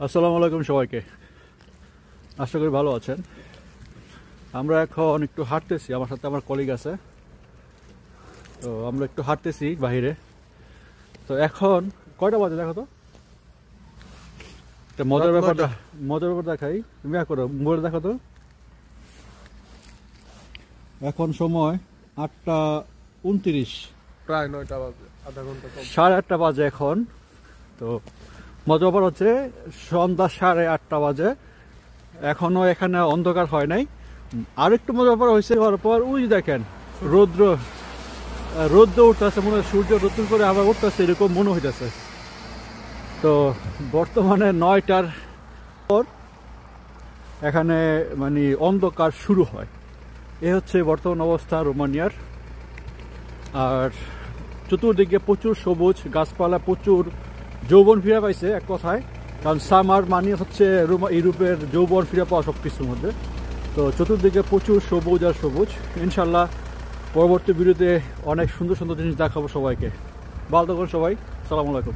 আসসালামু আলাইকুম সবাইকে। আশা করি ভালো আছেন। আমরা এখন একটু হাঁটতেছি, আমার সাথে আমার কলিগ আছে। তো আমরা একটু হাঁটতেছি বাইরে। তো এখন কয়টা বাজে দেখো তো। মজার ব্যাপার দেখাই, তুমি করো মোবাইল দেখো তো। এখন সময় 8:29, প্রায় 9টা বাজে, আধা ঘন্টা কম। 8:30 বাজে এখন। তো মজার ব্যাপার হচ্ছে সন্ধ্যা 8:30 বাজে, এখনো এখানে অন্ধকার হয় নাই। আরেকটু মজার ব্যাপার হয়েছে, হওয়ার পর ওই দেখেন রৌদ্র উঠতেছে, মনে হয় সূর্য নতুন করে আবার উঠতেছে, এরকম মনে হইতেছে। তো বর্তমানে 9টার পর এখানে মানে অন্ধকার শুরু হয়। এ হচ্ছে বর্তমান অবস্থা রোমানিয়ার। আর চতুর্দিকে প্রচুর সবুজ গাছপালা, প্রচুর যৌবন ফিরে পাইছে এক কথায়। কারণ সামার মানে হচ্ছে ইউরোপের যৌবন ফিরে পাওয়া সব কিছুর মধ্যে। তো চতুর্দিকে প্রচুর সবুজ আর সবুজ। ইনশাল্লাহ পরবর্তী ভিডিওতে অনেক সুন্দর সুন্দর জিনিস দেখাবো সবাইকে। ভালো থাকুন সবাই, আসসালামু আলাইকুম।